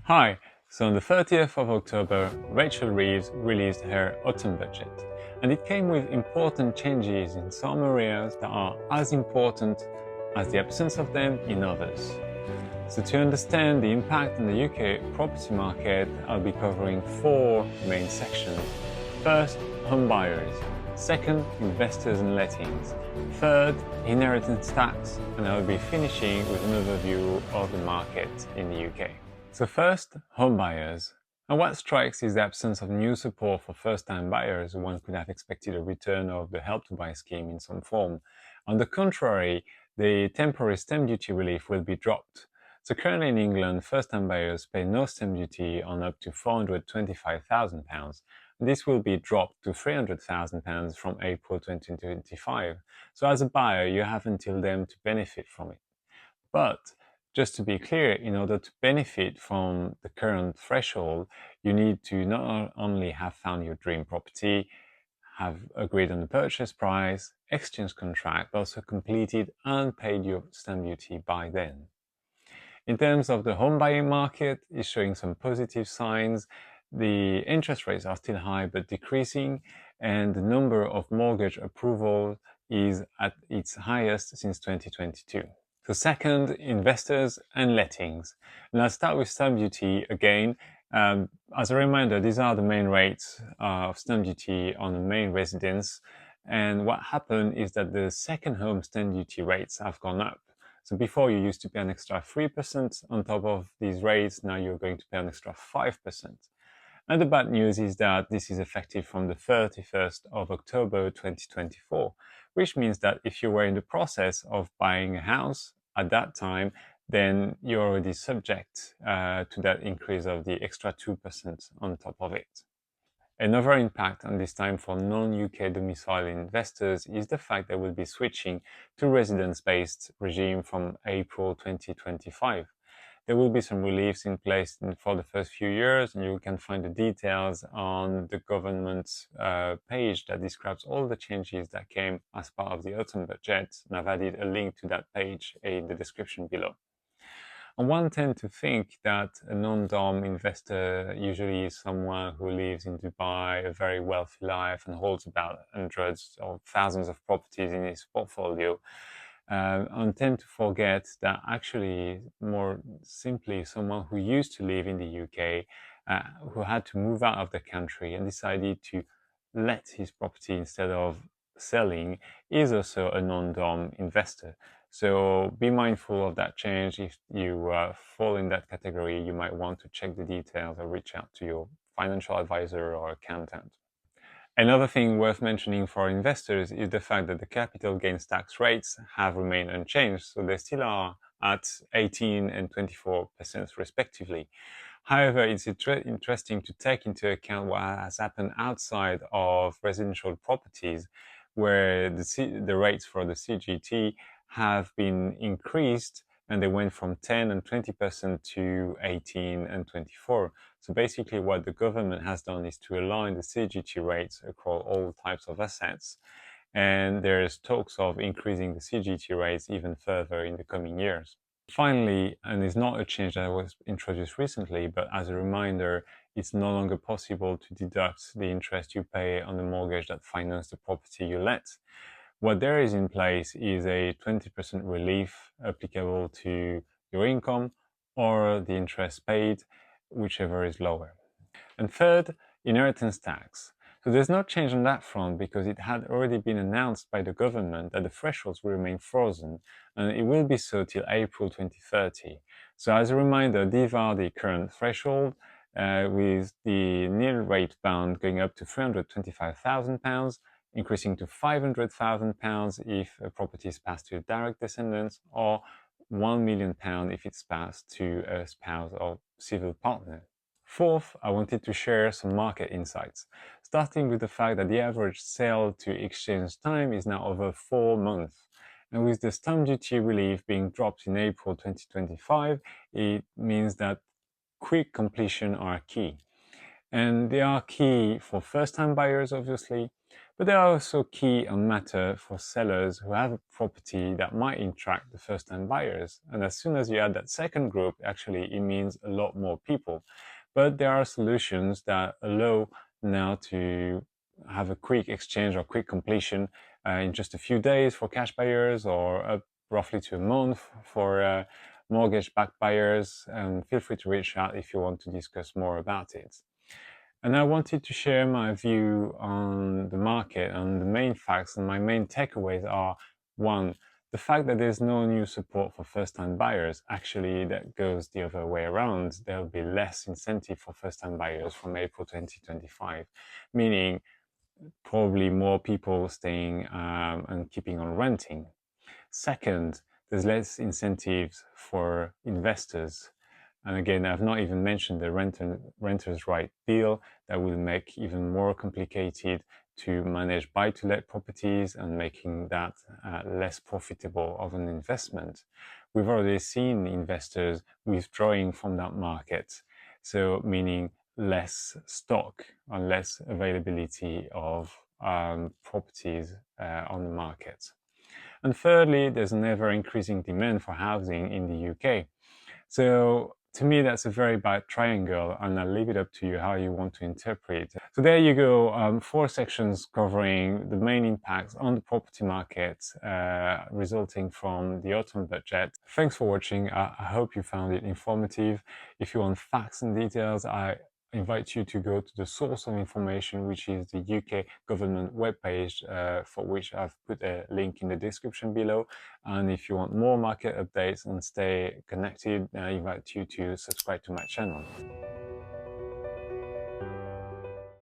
Hi, so on the 30th of October, Rachel Reeves released her autumn budget, and it came with important changes in some areas that are as important as the absence of them in others. So to understand the impact on the UK property market, I'll be covering four main sections. First, home buyers. Second, investors and lettings. Third, inheritance tax, and I'll be finishing with an overview of the market in the UK. So first, home buyers. And what strikes is the absence of new support for first-time buyers. One could have expected a return of the Help to Buy scheme in some form. On the contrary, the temporary stamp duty relief will be dropped. So currently in England, first-time buyers pay no stamp duty on up to £425,000. This will be dropped to £300,000 from April 2025. So as a buyer, you have until then to benefit from it. But just to be clear, in order to benefit from the current threshold, you need to not only have found your dream property, have agreed on the purchase price, exchange contract, but also completed and paid your stamp duty by then. In terms of the home buying market, it's showing some positive signs. The interest rates are still high but decreasing, and the number of mortgage approvals is at its highest since 2022. So second, investors and lettings. And I'll start with stamp duty again. As a reminder, these are the main rates of stamp duty on the main residence. And what happened is that the second home stamp duty rates have gone up. So before you used to pay an extra 3% on top of these rates, now you're going to pay an extra 5%. And the bad news is that this is effective from the 31st of October 2024, which means that if you were in the process of buying a house at that time, then you're already subject to that increase of the extra 2% on top of it. Another impact on this time for non-UK domiciled investors is the fact that we'll be switching to residence-based regime from April 2025. There will be some reliefs in place for the first few years, and you can find the details on the government page that describes all the changes that came as part of the autumn budget, and I've added a link to that page in the description below. And one tends to think that a non-dom investor usually is someone who lives in Dubai, a very wealthy life, and holds about hundreds or thousands of properties in his portfolio. And tend to forget that actually, more simply, someone who used to live in the UK, who had to move out of the country and decided to let his property instead of selling, is also a non-dom investor. So be mindful of that change. If you fall in that category, you might want to check the details or reach out to your financial advisor or accountant. Another thing worth mentioning for investors is the fact that the capital gains tax rates have remained unchanged, so they still are at 18 and 24% respectively. However, it's interesting to take into account what has happened outside of residential properties, where the rates for the CGT have been increased, and they went from 10 and 20% to 18 and 24. So basically what the government has done is to align the CGT rates across all types of assets. And there's talks of increasing the CGT rates even further in the coming years. Finally, and it's not a change that was introduced recently, but as a reminder, it's no longer possible to deduct the interest you pay on the mortgage that financed the property you let. What there is in place is a 20% relief applicable to your income or the interest paid, whichever is lower. And third, inheritance tax. So there's no change on that front because it had already been announced by the government that the thresholds will remain frozen, and it will be so till April 2030. So as a reminder, these are the current threshold, with the nil rate bound going up to £325,000, increasing to £500,000 if a property is passed to direct descendants, or £1 million if it's passed to a spouse or civil partner. Fourth, I wanted to share some market insights, starting with the fact that the average sale to exchange time is now over 4 months. And with the stamp duty relief being dropped in April 2025, it means that quick completion are key. And they are key for first-time buyers, obviously, But they are also key and matter for sellers who have a property that might attract the first-time buyers. And as soon as you add that second group, actually it means a lot more people. But there are solutions that allow now to have a quick exchange or quick completion in just a few days for cash buyers, or up roughly to a month for mortgage-backed buyers. And feel free to reach out if you want to discuss more about it. And I wanted to share my view on the market, and the main facts and my main takeaways are: one, the fact that there's no new support for first-time buyers. Actually, that goes the other way around. There'll be less incentive for first-time buyers from April 2025, meaning probably more people staying and keeping on renting. Second, there's less incentives for investors. And again, I've not even mentioned the renter's right deal that will make even more complicated to manage buy-to-let properties and making that less profitable of an investment. We've already seen investors withdrawing from that market, so meaning less stock and less availability of properties on the market. And thirdly, there's an ever increasing demand for housing in the UK. So to me, that's a very bad triangle, and I'll leave it up to you how you want to interpret it. So there you go, 4 sections covering the main impacts on the property market resulting from the autumn budget. Thanks for watching. I hope you found it informative. If you want facts and details, I invite you to go to the source of information, which is the UK government webpage, for which I've put a link in the description below. And if you want more market updates and stay connected, I invite you to subscribe to my channel.